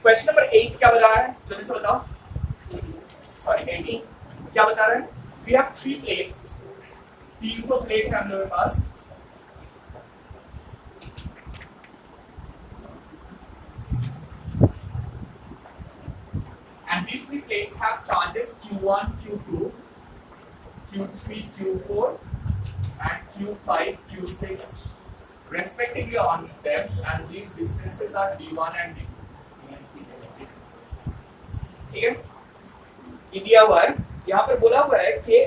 Question number 8 क्या बता रहा है, जल्दी से बताओ। सॉरी 18 क्या बता रहा है? वी हैव 3 प्लेट्स, 3 को प्लेट है हम लोगों के पास। And these 3 plates have charges Q1, Q2, Q3, Q4 and Q5, Q6 respectively on them, and these distances are D1 and D2। ठीक है, ये दिया हुआ है, यहाँ पर बोला हुआ है कि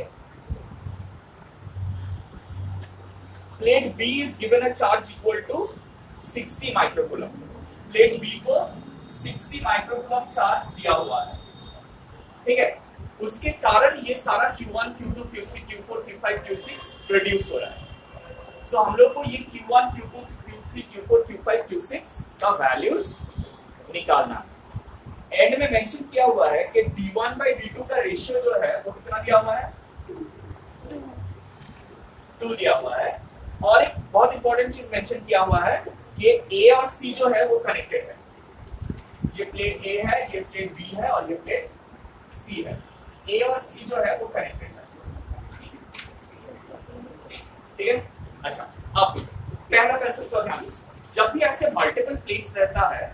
plate B is given a charge equal to 60 microcoulomb. Plate B को 60 माइक्रोकूलम चार्ज दिया हुआ है, ठीक है। उसके कारण ये सारा Q1, Q2, Q3, Q4, Q5, Q6 produce हो रहा है। सो हम लोग को ये Q1, Q2, Q3, Q4, Q5, Q6 का वैल्यूज निकालना है। एंड में मेंशन किया हुआ है कि D1 by D2 का रेशियो जो है वो कितना दिया हुआ है, 2 दिया हुआ है। और एक बहुत इंपॉर्टेंट चीज मेंशन किया हुआ है कि A और C जो है वो कनेक्टेड है। ये प्लेट A है, ये प्लेट B है और ये प्लेट C है। A और C जो है वो कनेक्टेड है, ठीक है। अच्छा, अब पहला कंसेप्ट को ध्यान से, जब भी ऐसे मल्टीपल प्लेट्स रहता है,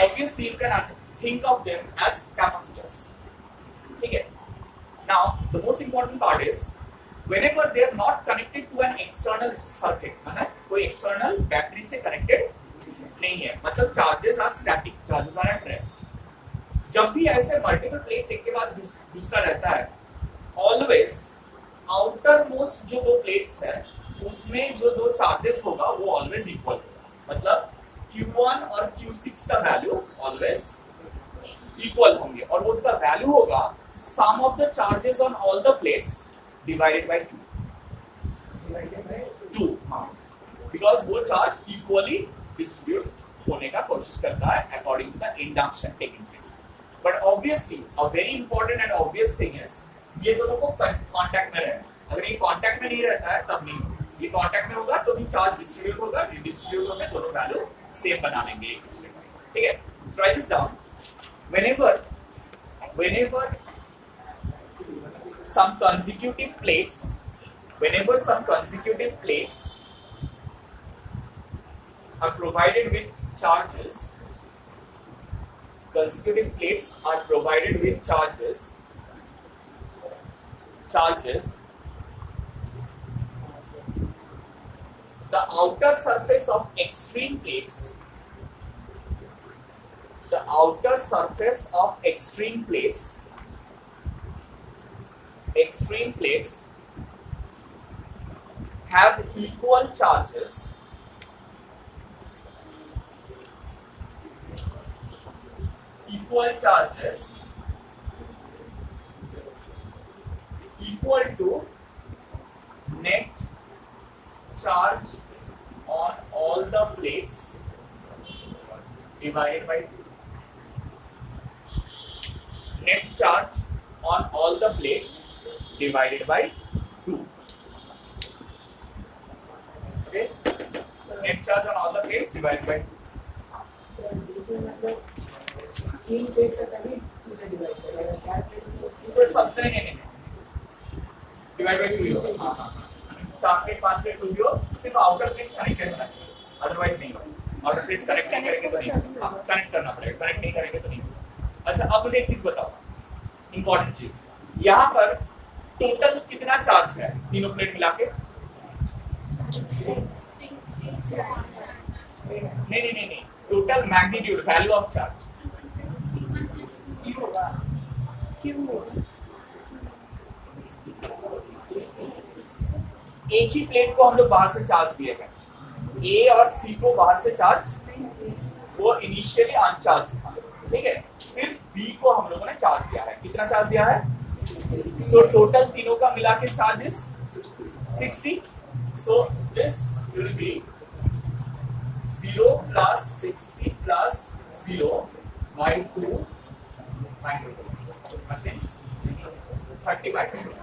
obviously you can think of them as capacitors, ठीक है। Now the most important part is whenever they are not connected to an external circuit, मतलब कोई एक्सटर्नल बैटरी से कनेक्टेड नहीं है, मतलब charges are static, charges are at rest. जब भी ऐसे मल्टीपल प्लेट्स एक के बाद दूसरा रहता है, ऑलवेज आउटर मोस्ट जो 2 प्लेट्स है उसमें जो 2 चार्जेस होगा वो ऑलवेज इक्वल होगा, मतलब Q1 और Q6 का वैल्यू ऑलवेज इक्वल होंगे, और वो उसका वैल्यू होगा sum of the charges on all the plates divided by 2। हाँ, बिकॉज वो चार्ज इक्वली डिस्ट्रीब्यूट होने का कोशिश करता है according to the induction taking place. But obviously a very important and obvious thing is ये दोनों को कांटेक्ट में रहना। अगर ये कांटेक्ट में नहीं रहता है तब नहीं, ये कांटेक्ट में होगा तो भी चार्ज डिस्ट्रीब्यूट होगा, डिस्ट्रीब्यूट होने दोनों वैल्यू सेम बना लेंगे एक दूसरे को, ठीक है। So write this down, whenever some consecutive plates are provided with charges, the outer surface of extreme plates have equal charges equal to net charge on all the plates divided by 2. Net charge on all the plates divided by 2. Okay? Net charge on all the plates divided by 2. तो सब नहीं divide by 2 ही होगा। हाँ, 4 plate 5 plate 2 भी हो, सिर्फ outer plates connected होना चाहिए, अदरवाइज नहीं होगा। आउटर प्लेट्स कनेक्ट नहीं करेंगे तो नहीं, हाँ कनेक्ट करना पड़ेगा, कनेक्ट नहीं करेंगे तो नहीं। अच्छा, अब मुझे एक चीज बताओ, इंपॉर्टेंट चीज, यहाँ पर टोटल कितना चार्ज है तीनों प्लेट मिला के? नहीं, total magnitude, value of charge एक ही प्लेट को हम लोग बाहर से चार्ज दिए हैं, A और C को बाहर से चार्ज, वो इनिशियली अनचार्ज था, ठीक है। सिर्फ B को हम लोगों ने चार्ज दिया है। कितना चार्ज दिया है? सो टोटल तीनों का मिला के charges 60। So this will be 0 plus 60 plus 0 by 2 microcoulomb, that is 30 microcoulomb.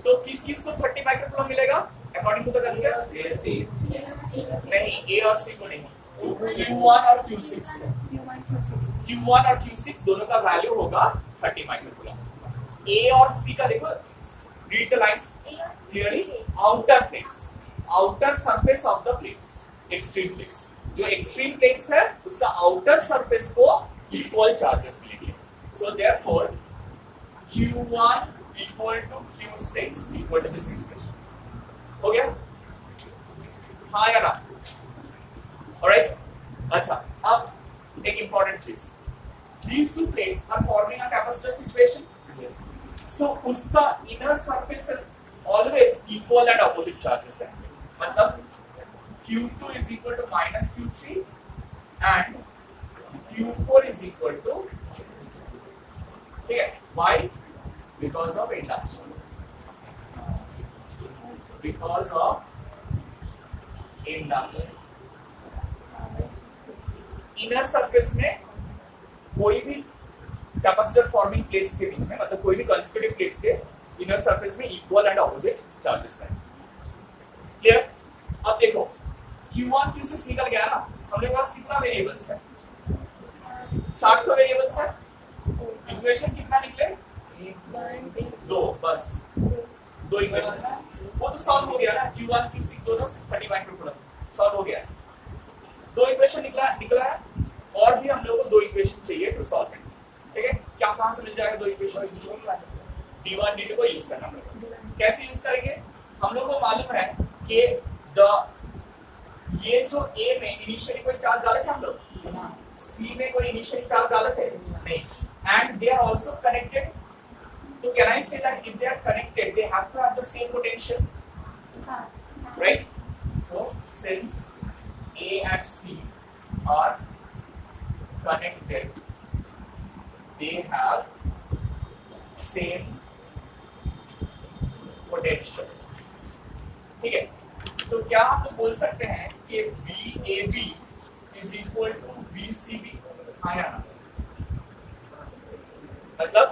तो किस को 30 माइक्रोकूलम मिलेगा अकॉर्डिंग टू द कंसेप्ट? नहीं, A और C को नहीं, Q1 और Q6 को। Q1 और Q6 दोनों का वैल्यू होगा 30 माइक्रोकूलम। A और C का देखो, read the lines clearly. Outer plates, outer surface of the plates, extreme plates. जो extreme plates है उसका outer surface को equal charges मिलेंगे। So therefore Q1 equal to Q6 equal to this expression. हो गया? हाँ या ना? Alright? अच्छा, अब एक important चीज, these two plates are forming a capacitor situation. So उसका inner surface is always equal and opposite charges रहेंगे। मतलब Q2 is equal to minus Q3 and Q4 is equal to, ठीक है? Why? Because of induction. Because of induction. Inner surface में कोई भी capacitor forming plates के बीच में, मतलब कोई भी कंसेक्यूटिव प्लेट्स के इनर सरफेस में इक्वल एंड ऑपोजिट चार्जेस हैं। क्लियर? अब देखो Q1 Q6 निकल गया ना, हमने पास कितना वेरिएबल्स है? 4 तो वेरिएबल्स है। इक्वेशन कितना निकले? 2, बस 2 इक्वेशन है, वो तो सॉल्व हो गया ना। Q1 Q6 दोनों 30 माइक्रोकूलम सॉल्व हो गया। 2 इक्वेशन निकला है, और भी हम लोगों को 2 इक्वेशन चाहिए टू सॉल्व इट। ठीक है? क्या कहां से मिल जाएगा 2 इक्वेशन? D1 D2 को यूज करना पड़ेगा। कैसे यूज करेंगे? हम लोगों को मालूम है कि ये जो A में इनिशियली कोई चार्ज डाले थे हम लोग, C में कोई इनिशियली चार्ज डाले थे नहीं, and they are also connected. तो can I say that if they are connected they have to have the same potential, right? So since A and C are connected, they have same potential. ठीक है? तो क्या हम लोग बोल सकते हैं कि VAB is equal to VCB? हाँ या ना? मतलब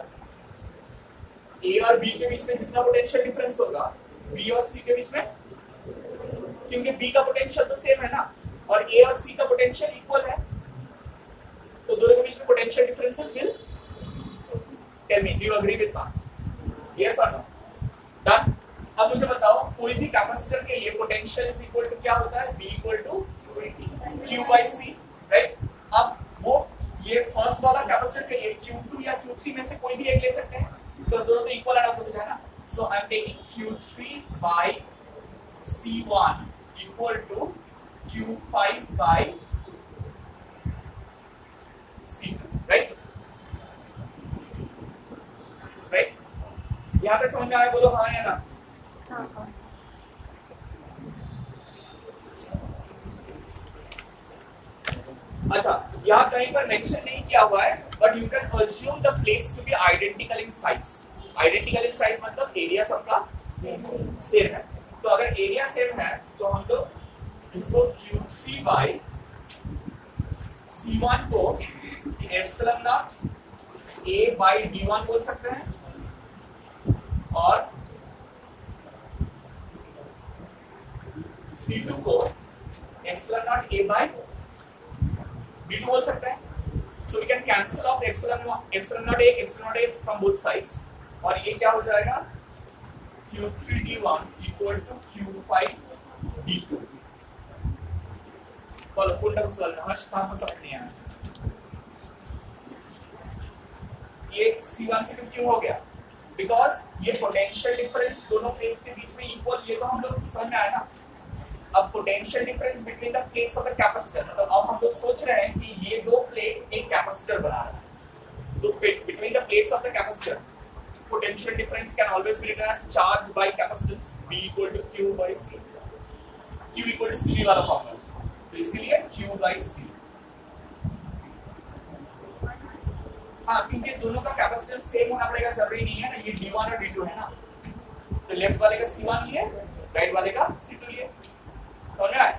A और B के बीच में जितना पोटेंशियल डिफरेंस होगा B और C के बीच में, क्योंकि B का पोटेंशियल तो सेम है ना, और A और C का पोटेंशियल इक्वल है, तो दोनों के बीच में potential differences will, tell me, do you agree with that? Yes और नो? डन? अब मुझे बताओ कोई भी कैपेसिटर के लिए पोटेंशियल इज इक्वल टू क्या होता है? B equal to Q by C, right? अब वो ये फर्स्ट वाला कैपेसिटर के लिए Q2 या Q3 में से कोई भी एक ले सकते हैं, बिकॉज़ दोनों तो इक्वल एंड ऑपोजिट है ना। So I am taking Q3 by C1 equal to Q5 by C2, right? Right? यहाँ पे समझ में आया? बोलो हाँ या ना? हाँ। अच्छा, यहाँ कहीं पर मेंशन नहीं किया हुआ है, but you can assume the plates to be identical in size. Identical in size मतलब एरिया सबका सेम है। तो अगर एरिया सेम है तो हम लोग इसको Q3 by C1 को epsilon not A by D1 बोल सकते हैं, और C2 को epsilon not A by D2 बोल सकते हैं। So we can cancel off epsilon naught A from both sides, और ये क्या हो जाएगा? Q3 D1 equal to Q5 D2। बोलो फुल टर्म सॉल्व हर्ष साहब को समझ नहीं आया? ये C1 C2 क्यों हो गया? बिकॉज ये पोटेंशियल डिफरेंस दोनों प्लेट्स के बीच में इक्वल, ये तो हम लोग समझ में आया ना। अब potential difference between the plates of the capacitor, मतलब अब हम लोग सोच रहे हैं कि ये दो प्लेट एक कैपेसिटर बना रहा है, तो between the plates of the capacitor potential difference can always be written as charge by capacitance, B equal to Q by C, Q equal to C वाला फॉर्मूला, तो इसीलिए Q by C। हाँ, क्योंकि दोनों का कैपेसिटेंस सेम होना पड़ेगा, जरूरी नहीं है ना, ये D1 और D2 है ना, तो लेफ्ट वाले का C1 लिए, राइट वाले का C2 लिए, समझ में आया?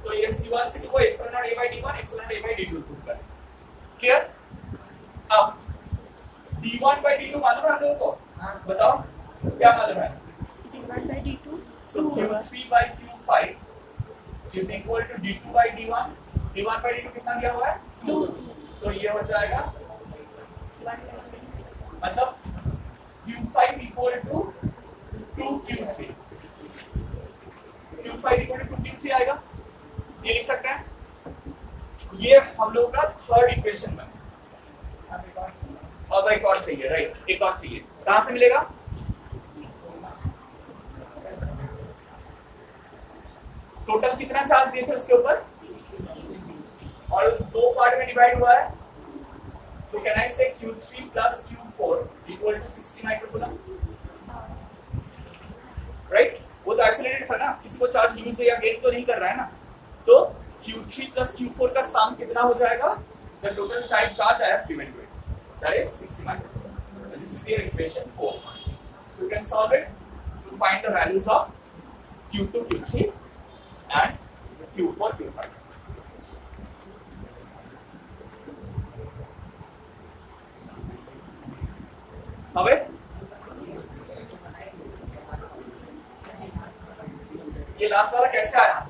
तो ये C1 C2 को epsilon not A by D1 epsilon not A by D2 prove करें। क्लियर? अब D1 by D2 मालूम है आपको? बताओ क्या मालूम है? D1 by D2, so Q3 by Q5 is equal to D2 by D1। D1 by D2 कितना दिया हुआ है? 2। तो ये हो जाएगा मतलब Q5 equal to 2Q3, Q5 equal to 2Q3 आएगा, ये लिख सकते हैं। ये हम लोग का थर्ड इक्वेशन में, और एक और चाहिए, राइट, एक और चाहिए, कहां से मिलेगा? टोटल कितना चार्ज दिए थे उसके ऊपर, और दो पार्ट में डिवाइड हुआ है, तो can I say Q3 plus Q4 equal to 60 microcoulomb, right? वो तो आइसोलेटेड था ना, किसी को चार्ज यूज या गेन तो नहीं कर रहा है ना, तो Q3 प्लस Q4 का सम कितना हो जाएगा? The total charge I have given to it, that is 60 microcoulomb. So this is your equation 4, so you can solve it to find the values of Q2 Q3 and Q4 Q5। હવે ये last वाला कैसे आया?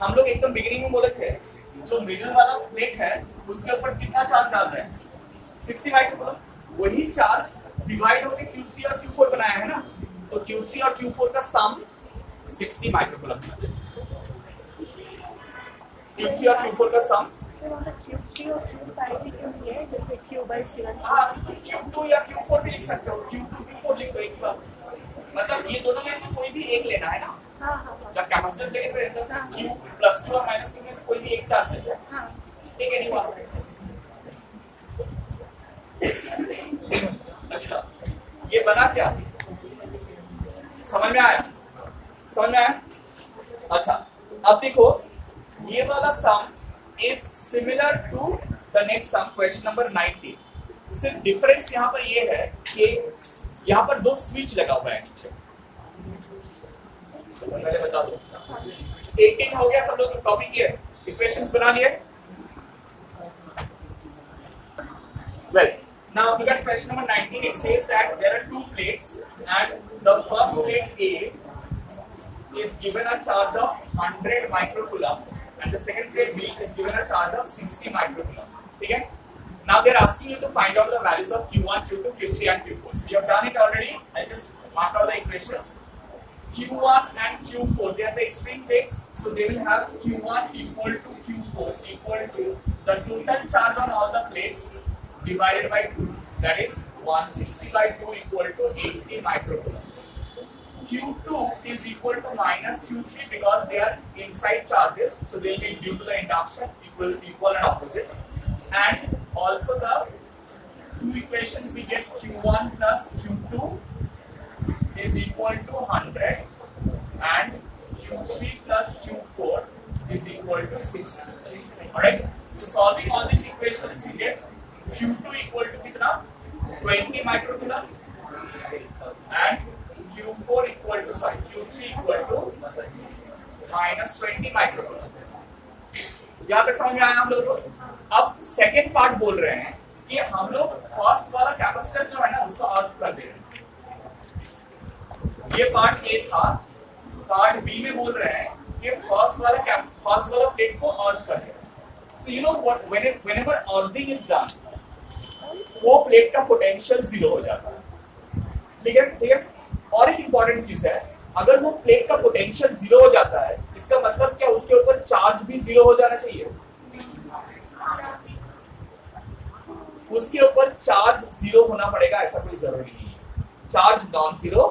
हम लोग एकदम beginning में बोले थे जो मिडिल वाला प्लेट है उसके ऊपर कितना चार्ज डाल रहे हैं? 60 माइक्रोकूलम। वही चार्ज डिवाइड होकर Q3 और Q4 बनाया है ना, तो Q3 और Q4 का सम 60 माइक्रोकूलम है। Q3 और Q4 का सम Q3 और Q5 भी क्यों दिए, जैसे Q/7? हाँ, तो Q2 या Q4 भी लिख सकते हो, Q2 Q4 लिख दो एक बार, मतलब ये दोनों में से कोई भी एक लेना है ना। हाँ। जब कैपेसिटर लेके तो Q प्लस Q और माइनस Q में से कोई भी एक चार्ज लेते हैं, हाँ। ठीक है, नहीं हुआ? अच्छा, ये बना क्या? समझ में आया? समझ में आया? अच्छा, अब देखो ये वाला sum is similar to the next sum, question number 90। सिर्फ डिफरेंस यहाँ पर ये है कि यहाँ पर दो स्विच लगा हुआ है नीचे। पहले बता दो, 18 हो गया, सब लोग कॉपी किए, इक्वेशंस बना लिए? Well, now look at question number 19. It says that there are two plates and the first plate A is given a charge of 100 microcoulomb and the second plate B is given a charge of 60 microcoulomb. ठीक है? Now they are asking you to find out the values of Q1, Q2, Q3 and Q4. So you have done it already. I just mark out the equations. Q1 and Q4, they are the extreme plates, so they will have Q1 equal to Q4 equal to the total charge on all the plates divided by 2, that is 160 by 2 equal to 80 microcoulomb. Q2 is equal to minus Q3 because they are inside charges, so they will be due to the induction equal and opposite. And also the two equations we get Q1 plus Q2 is equal to 100 and Q3 plus Q4 is equal to 60. Alright, so solving all these equations you get Q2 equal to कितना 20 microcoulomb and Q4 equal to Q3 equal to minus 20 microcoulomb। यहाँ तक समझ में आया हम लोग को? अब सेकेंड पार्ट बोल रहे हैं कि हम लोग फर्स्ट वाला कैपेसिटर जो है ना उसको अर्थ कर दे रहे हैं। ये पार्ट ए था, पार्ट बी में बोल रहे हैं कि फर्स्ट वाला प्लेट को अर्थ कर दे। So you know what, whenever earthing is done वो प्लेट का पोटेंशियल जीरो हो जाता है। ठीक है, ठीक है। और एक इंपॉर्टेंट चीज है, अगर वो प्लेट का पोटेंशियल जीरो हो जाता है इसका मतलब क्या उसके ऊपर चार्ज भी जीरो हो जाना चाहिए? उसके ऊपर चार्ज जीरो होना पड़ेगा ऐसा कोई जरूरी नहीं है, चार्ज नॉन जीरो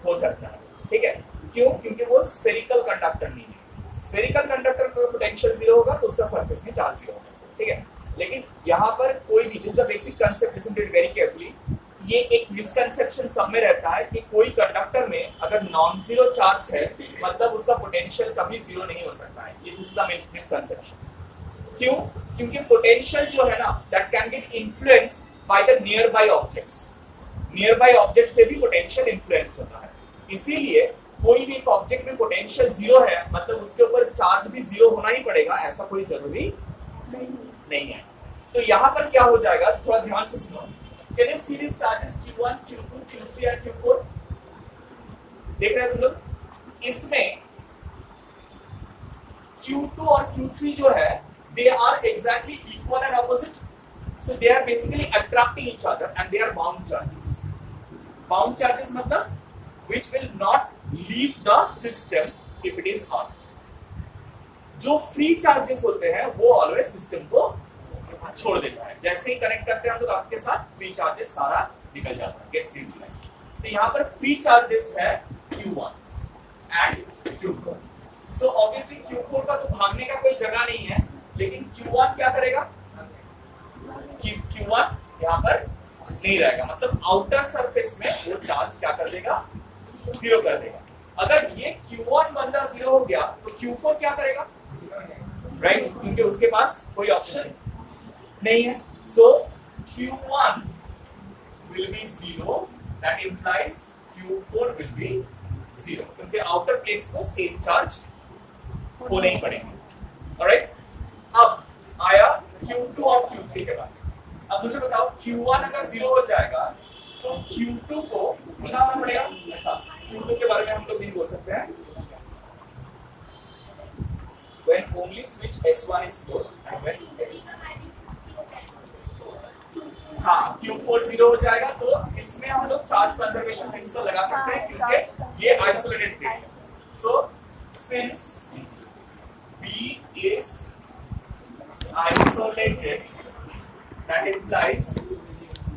हो सकता है। ठीक है, क्यों? क्योंकि वो स्फेरिकल कंडक्टर नहीं है। स्फेरिकल कंडक्टर का पोटेंशियल जीरो होगा तो उसका सरफेस में चार्ज जीरो होगा। ठीक है, लेकिन यहाँ पर कोई भी, this is a basic concept, listen to it very carefully. ये एक मिसकंसेप्शन सब में रहता है कि कोई कंडक्टर में अगर नॉन जीरो चार्ज है मतलब उसका पोटेंशियल कभी जीरो नहीं हो सकता है। ये दिस इज अ मिसकंसेप्शन। क्यों? क्योंकि पोटेंशियल जो है ना that can get influenced by the near by objects. Near by object से भी पोटेंशियल इन्फ्लुएंस्ड होता है, इसीलिए कोई भी एक ऑब्जेक्ट में पोटेंशियल जीरो है मतलब उसके ऊपर चार्ज भी जीरो होना ही पड़ेगा ऐसा कोई जरूरी नहीं है। तो यहाँ पर क्या हो जाएगा, थोड़ा ध्यान से सुनो। Can you see these charges Q1, Q2, Q3 and Q4? देख रहे हैं तुम लोग? इसमें Q2 और Q3 जो है they are exactly equal and opposite, So they are basically attracting each other and they are bound charges. Bound charges मतलब which will not leave the system if it is arced. जो free charges होते हैं वो always system को छोड़ देता है, जैसे ही कनेक्ट करते हैं हम लोग आपके के साथ फ्री चार्जेस सारा निकल जाता है, गेट्स न्यूट्रलाइज्ड। तो यहाँ पर फ्री चार्जेस है Q1 and Q4। So obviously Q4 का तो भागने का कोई जगह नहीं है, लेकिन Q1 क्या करेगा? Q1 यहाँ पर नहीं रहेगा, मतलब आउटर सरफेस में वो चार्ज क्या कर देगा? जीरो कर देगा। अगर ये Q1 बंदा जीरो हो गया तो Q4 क्या करेगा? राइट, क्योंकि उसके पास कोई ऑप्शन नहीं है। सो Q1 will be 0, that implies Q4 will be 0, क्योंकि आउटर प्लेट्स को सेम चार्ज होने ही पड़ेंगे। ऑलराइट, अब आया Q2 और Q3 के बाद। अब मुझे बताओ Q1 अगर 0 हो जाएगा तो Q2 को क्या होना पड़ेगा? अच्छा, Q2 के बारे में हम लोग नहीं बोल सकते हैं। When only switch S1 is closed and when हाँ Q4 0 हो जाएगा तो इसमें हम लोग चार्ज कंजर्वेशन प्रिंसिपल लगा सकते हैं, क्योंकि ये आइसोलेटेड प्लेट है। So since B is isolated, that implies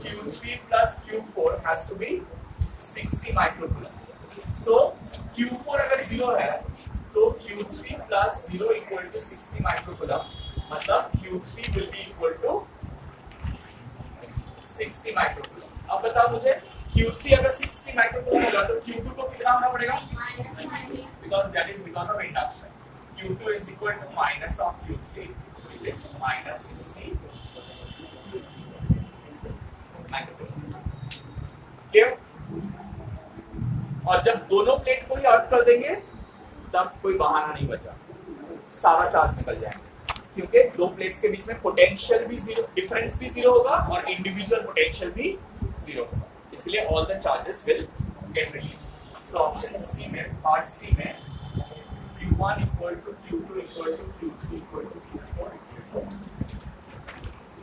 Q3 plus Q4 has to be 60 microcoulomb. So Q4 अगर 0 है तो Q3 plus 0 equal to 60 microcoulomb, मतलब Q3 will be equal to 60 microcoulomb। अब बताओ मुझे Q3 अगर 60 microcoulomb होगा तो Q2 को कितना होना पड़ेगा? Because that is because of induction. Q2 is equal to minus of Q3, which is minus 60 microcoulomb। Clear? और जब दोनों प्लेट को ही अर्थ कर देंगे तब कोई बहाना नहीं बचा, सारा चार्ज निकल जाएगा, क्योंकि दो प्लेट्स के बीच में पोटेंशियल भी जीरो, डिफरेंस भी जीरो होगा और इंडिविजुअल पोटेंशियल भी जीरो होगा, इसलिए all the charges will get released. So option C में, पार्ट सी में Q1 equal to Q2 equal to Q3 equal to Q4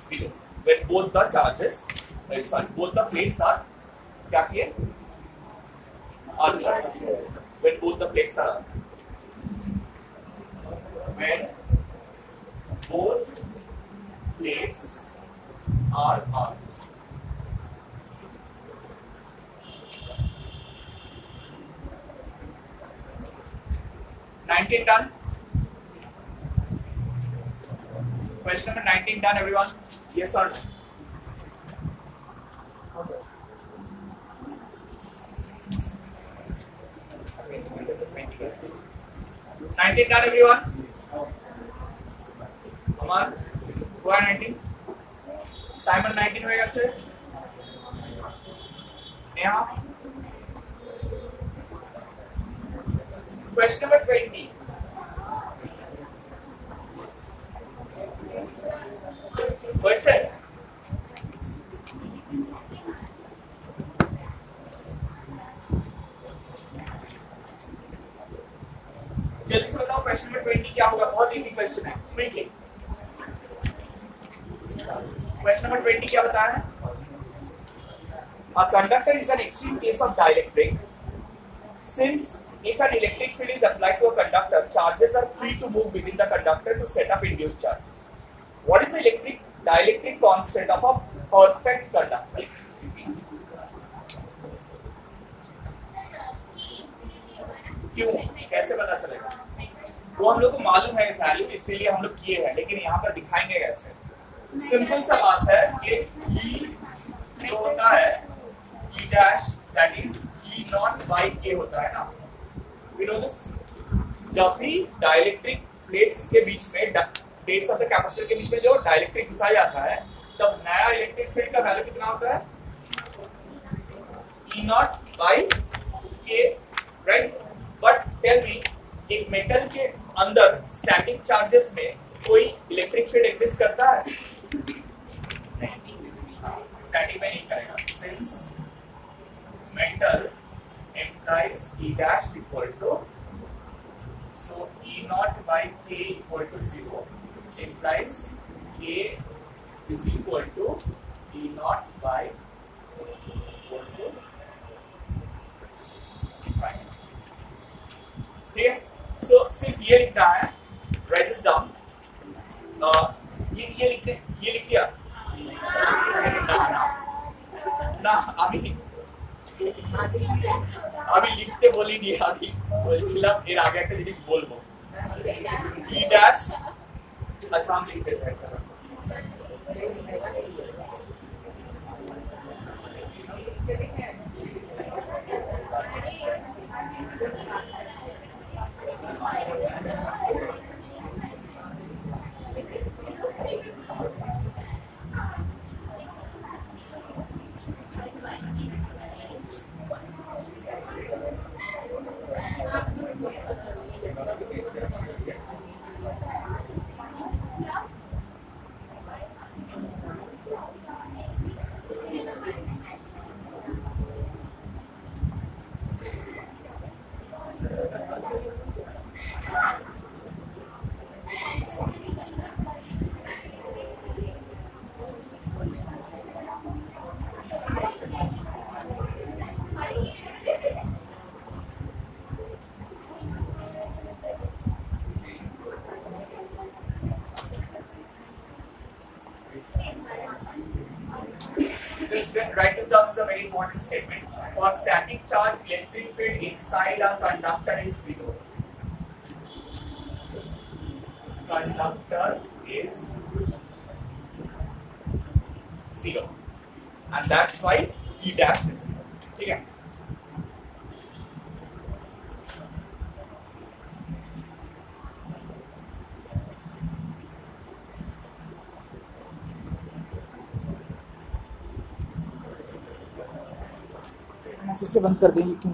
0 when both the charges, both the plates are क्या किए? When both the plates are when both plates are arced. Done. Question number 19 done, everyone? Yes or no? Nineteen done, everyone? Amar, who are 19? Simon 19 होएगा से? Neha? Question number 20. What's it? जल्दी से बताओ question number 20 क्या होगा? बहुत easy question है, quickly. Question number 20 क्या बता रहा है? A conductor is an extreme case of dielectric. Since if an electric field is applied to a conductor, charges are free to move within the conductor to set up induced charges. What is the dielectric constant of a perfect conductor? क्यों? कैसे पता चलेगा? वो हम लोग को मालूम है वैल्यू, इसीलिए हम लोग किए हैं, लेकिन यहाँ पर दिखाएंगे कैसे? सिंपल सा बात है कि E जो होता है E dash that is E naught by K होता है ना, we know this। जब भी डाइलेक्ट्रिक प्लेट्स के बीच में, प्लेट्स ऑफ द कैपेसिटर के बीच में जो डाइलेक्ट्रिक घुसाया जाता है, तब नया इलेक्ट्रिक फील्ड का वैल्यू कितना होता है? E naught by K, right? But tell me, एक मेटल के अंदर स्टैटिक चार्जेस में कोई इलेक्ट्रिक फील्ड एग्जिस्ट करता है? स्टैटिक में नहीं करेगा, since metal implies E dash equal to, so E naught by K equal to 0 implies K is equal to E naught by is equal to E prime. ठीक है, सो सिर्फ ये लिखना है, राइट दिस डाउन, ये लिख दिया না আমি লিখতে বলিনি, আমি বলছিলাম এর আগে একটা জিনিস বলবো, ই ড্যাশ, আচ্ছা আমি লিখতে চাই write this down, is a very important statement. For static charge, electric field inside a conductor is zero. Conductor is zero, and that's why E dash is zero. ठीक है? फिर से बंद कर देंगे क्यों?